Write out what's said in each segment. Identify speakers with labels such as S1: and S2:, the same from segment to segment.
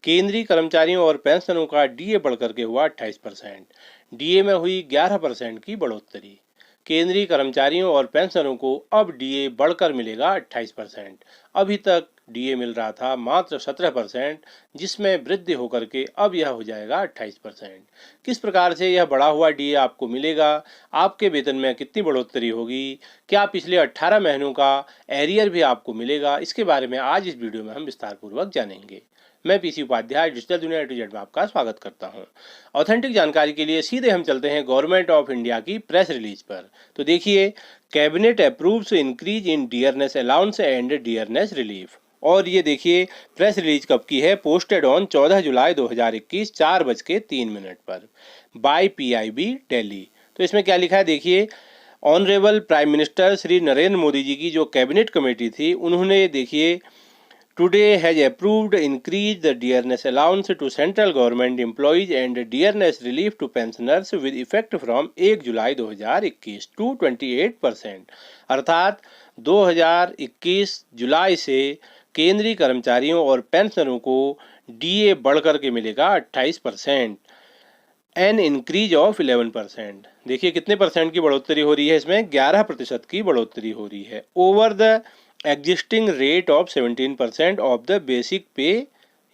S1: केंद्रीय कर्मचारियों और पेंशनरों का डीए बढ़कर के हुआ 28%। डीए में हुई 11% की बढ़ोतरी। केंद्रीय कर्मचारियों और पेंशनरों को अब डीए बढ़कर मिलेगा 28%। अभी तक डीए मिल रहा था मात्र 17%, जिसमें वृद्धि होकर के अब यह हो जाएगा 28%। किस प्रकार से यह बढ़ा हुआ डीए आपको मिलेगा, आपके वेतन में कितनी बढ़ोतरी होगी, क्या पिछले 18 महीनों का एरियर भी आपको मिलेगा, इसके बारे में आज इस वीडियो में हम विस्तार पूर्वक जानेंगे। मैं पीसी उपाध्याय डिजिटल दुनिया A to Z में आपका स्वागत करता हूं। ऑथेंटिक जानकारी के लिए सीधे हम चलते हैं गवर्नमेंट ऑफ इंडिया की प्रेस रिलीज पर। तो देखिए, cabinet approves increase in dearness allowance and dearness relief. और ये देखिए, प्रेस रिलीज कब की है, पोस्टेड ऑन 14 जुलाई 2021 4:03 पर बाय PIB दिल्ली। तो इसमें क्या लिखा है देखिए, honourable prime minister Shri Narendra Modi ji की जो कैबिनेट कमेटी थी, उन्होंने देखिए today has approved increase the dearness allowance to central government employees and dearness relief to pensioners with effect from 1 July 2021 to 28%। अर्थात 2021 जुलाई से केंद्रीय कर्मचारियों और पेंशनरों को डीए बढ़कर के मिलेगा 28%, एन इंक्रीज ऑफ 11%। देखिए कितने परसेंट की बढ़ोतरी हो रही है, इसमें 11% की बढ़ोतरी हो रही है over the existing rate of 17% of the basic पे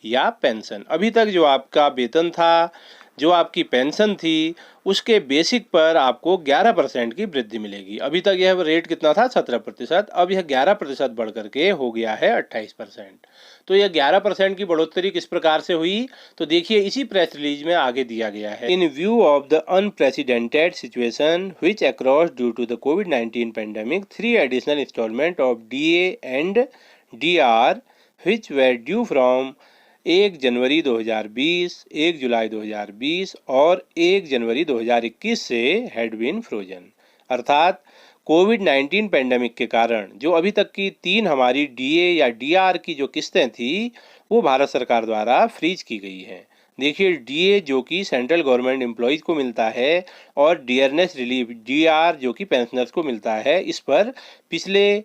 S1: या पेंशन। अभी तक जो आपका वेतन था, जो आपकी पेंशन थी, उसके बेसिक पर आपको 11% की वृद्धि मिलेगी। अभी तक यह रेट कितना था, 17%। अब यह 11% बढ़ करके हो गया है 28%। तो यह 11% की बढ़ोतरी किस प्रकार से हुई, तो देखिए इसी प्रेस रिलीज में आगे दिया गया है। In view of the unprecedented situation which across due to the कोविड-19 pandemic 3 additional installment of DA and DR which were due from 1 January 2020, 1 July 2020 और 1 जनवरी 2021 से हैड बीन फ्रोजन। अर्थात कोविड-19 पैंडेमिक के कारण जो अभी तक की 3 हमारी डीए या डीआर की जो किस्तें थी, वो भारत सरकार द्वारा फ्रीज की गई हैं। देखिए, डीए जो कि सेंट्रल गवर्नमेंट एम्प्लॉयज़ को मिलता है और डियरनेस रिलीफ डीआर जो कि पेंशनर्स को मिलता है, इस पर पिछले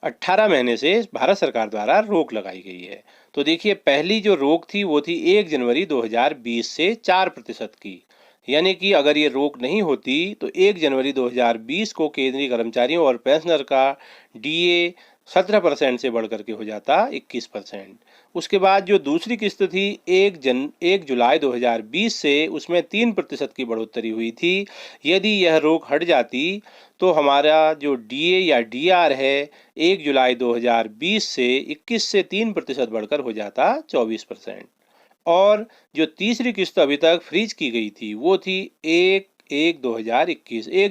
S1: 18 महीने से भारत सरकार द्वारा रोक लगाई गई है। तो देखिए, पहली जो रोक थी वो थी 1 जनवरी 2020 से 4% की, यानी कि अगर ये रोक नहीं होती तो 1 जनवरी 2020 को केंद्रीय कर्मचारियों और पेंशनर का डीए 17% से बढ़ करके हो जाता 21%। उसके बाद जो दूसरी किस्त थी 1 जुलाई 2020 से, उसमें 3% की बढ़ोतरी हुई थी। यदि यह रोक हट जाती तो हमारा जो डीए या डीआर है 1 जुलाई 2020 से 21 से 3% बढ़कर हो जाता 24%। और जो तीसरी किस्त अभी तक फ्रीज की गई थी वो थी 1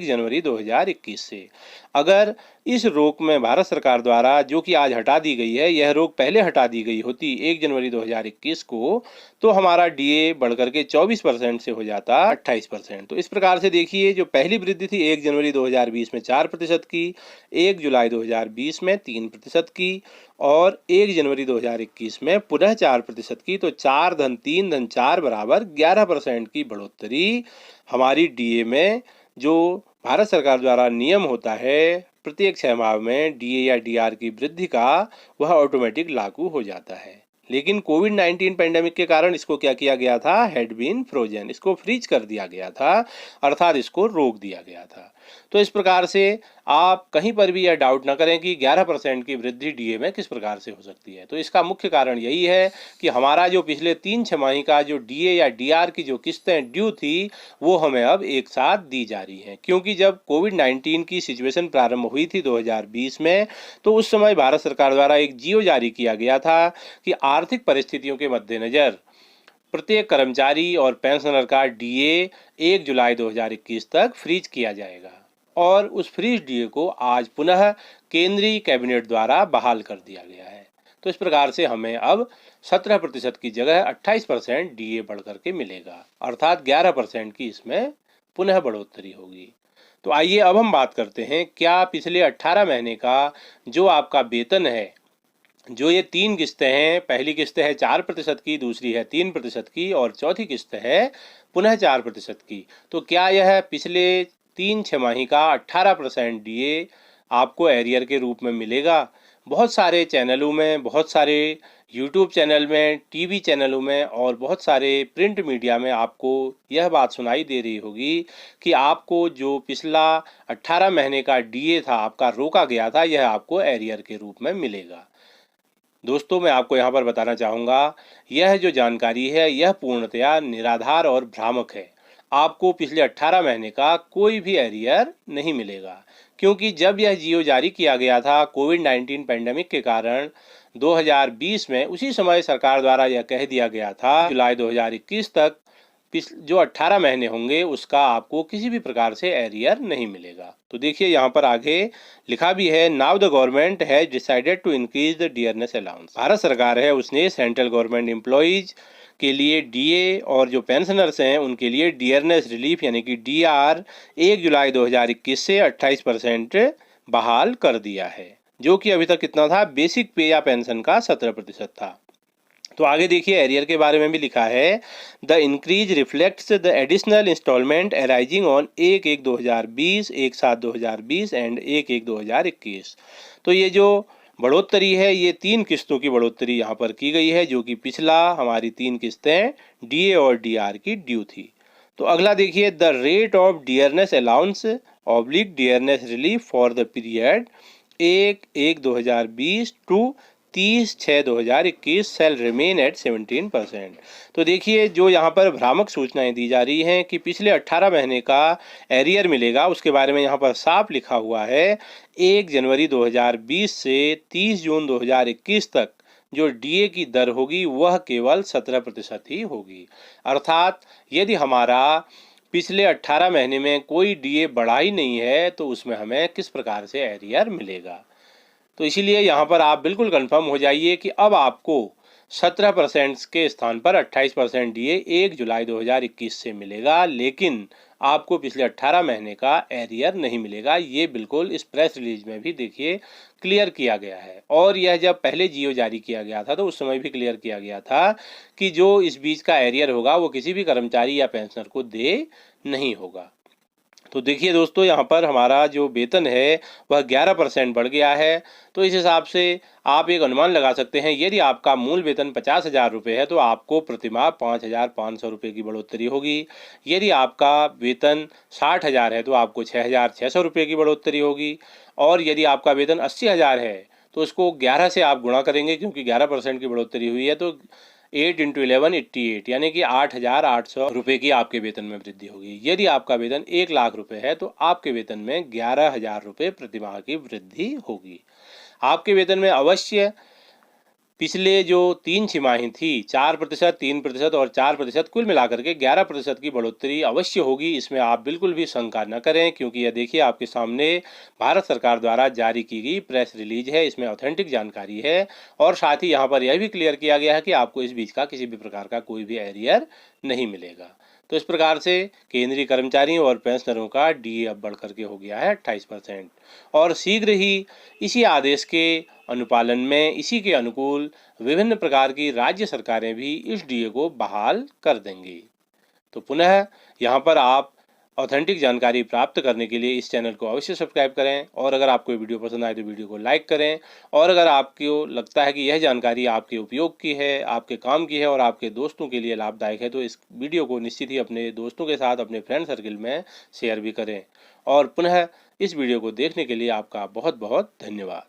S1: जनवरी 2021 से। अगर इस रोक में भारत सरकार द्वारा, जो कि आज हटा दी गई है, यह रोक पहले हटा दी गई होती 1 जनवरी 2021 को, तो हमारा डीए बढ़कर के 24% से हो जाता 28%। तो इस प्रकार से देखिए, जो पहली वृद्धि थी 1 जनवरी 2020 में 4% की, 1 जुलाई 2020 में 3% की और 1 जनवरी 2021 में पुनः 4% की। तो 4 धन 3 धन 4 बराबर 11% की बढ़ोतरी हमारी डीए में, जो भारत सरकार द्वारा नियम होता है प्रत्येक 6 माह में डीए या डीआर की वृद्धि का, वह ऑटोमेटिक लागू हो जाता है। लेकिन कोविड-19 पैंडेमिक के कारण इसको क्या किया गया था, हैड बीन फ्रोजन, इसको फ्रीज कर दिया गया था, अर्थात इसको रोक दिया गया था। तो इस प्रकार से आप कहीं पर भी यह डाउट ना करें कि 11% की वृद्धि डीए में किस प्रकार से हो सकती है। तो इसका मुख्य कारण यही है कि हमारा जो पिछले 3 छमाही का जो डीए या डीआर की जो किस्तें ड्यू थी, वो हमें अब एक साथ दी जा रही हैं। क्योंकि जब कोविड-19 की सिचुएशन प्रारंभ हुई थी 2020 में, तो उस समय भारत सरकार द्वारा एक जियो जारी किया गया था कि आर्थिक परिस्थितियों के मद्देनजर प्रत्येक कर्मचारी और पेंशनर का डीए 1 जुलाई 2021 तक फ्रीज किया जाएगा। और उस फ्रीज डीए को आज पुनः केंद्रीय कैबिनेट द्वारा बहाल कर दिया गया है। तो इस प्रकार से हमें अब 17% की जगह 28% डीए बढ़ करके मिलेगा, अर्थात 11% की इसमें पुनः बढ़ोतरी होगी। तो आइए अब हम बात करते हैं, क्या पिछले 18 महीने का जो आपका वेतन है, जो ये 3 किस्तें हैं, पहली किस्त है 4% की, दूसरी है 3% की और चौथी किस्त है पुनः 4% की, तो क्या यह पिछले 3 छमाही का 18% डीए आपको एरियर के रूप में मिलेगा? बहुत सारे चैनलों में, बहुत सारे यूट्यूब चैनल में, टीवी चैनलों में और बहुत सारे प्रिंट मीडिया में आपको यह बात सुनाई दे रही होगी कि आपको जो पिछला 18 महीने का डीए था, आपका रोका गया था, यह आपको एरियर के रूप में मिलेगा। दोस्तों, मैं आपको यहाँ पर बताना चाहूँगा, यह जो जानकारी है यह पूर्णतया निराधार और भ्रामक है। आपको पिछले 18 महीने का कोई भी एरियर नहीं मिलेगा, क्योंकि जब यह जियो जारी किया गया था कोविड-19 पैंडेमिक के कारण 2020 में, उसी समय सरकार द्वारा यह कह दिया गया था जुलाई 2021 तक जो 18 महीने होंगे उसका आपको किसी भी प्रकार से एरियर नहीं मिलेगा। तो देखिए यहाँ पर आगे लिखा भी है, now the government has decided to increase the dearness allowance. Bharat सरकार है उसने सेंट्रल गवर्नमेंट एम्प्लॉइज के लिए डीए और जो पेंशनर्स हैं उनके लिए डियरनेस रिलीफ यानी कि डीआर 1 जुलाई 2021 से 28% बहाल कर दिया है, जो कि अभी तक कितना था, बेसिक पे या पेंशन का 17% था। तो आगे देखिए एरियर के बारे में भी लिखा है, the increase reflects the additional installment arising on 1/1/2020, 1/7/2020 and 1/1/2021। तो ये जो बढ़ोतरी है ये 3 किस्तों की बढ़ोतरी यहाँ पर की गई है, जो कि पिछला हमारी 3 किस्तें डीए और डीआर की ड्यू थी। तो अगला देखिए, the rate of dearness allowance oblique dearness relief for the period 1/1/2020 to 30/6/2021 shall remain at 17%। तो देखिए जो यहाँ पर भ्रामक सूचनाएं दी जा रही हैं कि पिछले 18 महीने का एरियर मिलेगा, उसके बारे में यहाँ पर साफ लिखा हुआ है 1 जनवरी 2020 से 30 जून 2021 तक जो डीए की दर होगी वह केवल 17% ही होगी। अर्थात यदि हमारा पिछले 18 महीने में कोई डीए बढ़ा ही नहीं है तो उसमें हमें किस प्रकार से एरियर मिलेगा। तो इसीलिए यहाँ पर आप बिल्कुल कंफर्म हो जाइए कि अब आपको 17% के स्थान पर 28% डीए 1 जुलाई 2021 से मिलेगा, लेकिन आपको पिछले 18 महीने का एरियर नहीं मिलेगा। ये बिल्कुल इस प्रेस रिलीज में भी देखिए क्लियर किया गया है, और यह जब पहले जियो जारी किया गया था तो उस समय भी क्लियर किया गया था कि जो इस बीच का एरियर होगा वो किसी भी कर्मचारी या पेंशनर को दे नहीं होगा। तो देखिए दोस्तों, यहाँ पर हमारा जो वेतन है वह 11% बढ़ गया है। तो इस हिसाब से आप एक अनुमान लगा सकते हैं, यदि आपका मूल वेतन 50,000 रुपये है तो आपको प्रतिमाह 5,500 रुपये की बढ़ोतरी होगी। यदि आपका वेतन 60,000 है तो आपको 6,600 रुपये की बढ़ोतरी होगी। और यदि आपका वेतन 80,000 है तो उसको 11 से आप गुणा करेंगे, क्योंकि 11% की बढ़ोतरी हुई है, तो 8 × 11 88 यानी कि 8,800 रुपये की आपके वेतन में वृद्धि होगी। यदि आपका वेतन 1,00,000 रुपये है तो आपके वेतन में 11,000 रुपये प्रतिमाह की वृद्धि होगी। आपके वेतन में अवश्य पिछले जो 3 छिमाही थी 4%, 3% और 4%, कुल मिलाकर के 11% की बढ़ोतरी अवश्य होगी। इसमें आप बिल्कुल भी शंका न करें, क्योंकि यह देखिए आपके सामने भारत सरकार द्वारा जारी की गई प्रेस रिलीज है, इसमें ऑथेंटिक जानकारी है। और साथ ही यहाँ पर यह भी क्लियर किया गया है कि आपको इस बीच का किसी भी प्रकार का कोई भी एरियर नहीं मिलेगा। तो इस प्रकार से केंद्रीय कर्मचारियों और पेंशनरों का डीए अब बढ़ करके हो गया है 28%, और शीघ्र ही इसी आदेश के अनुपालन में इसी के अनुकूल विभिन्न प्रकार की राज्य सरकारें भी इस डीए को बहाल कर देंगी। तो पुनः यहाँ पर आप ऑथेंटिक जानकारी प्राप्त करने के लिए इस चैनल को अवश्य सब्सक्राइब करें, और अगर आपको ये वीडियो पसंद आए तो वीडियो को लाइक करें। और अगर आपको लगता है कि यह जानकारी आपके उपयोग की है, आपके काम की है और आपके दोस्तों के लिए लाभदायक है, तो इस वीडियो को निश्चित ही अपने दोस्तों के साथ, अपने फ्रेंड सर्किल में शेयर भी करें। और पुनः इस वीडियो को देखने के लिए आपका बहुत बहुत धन्यवाद।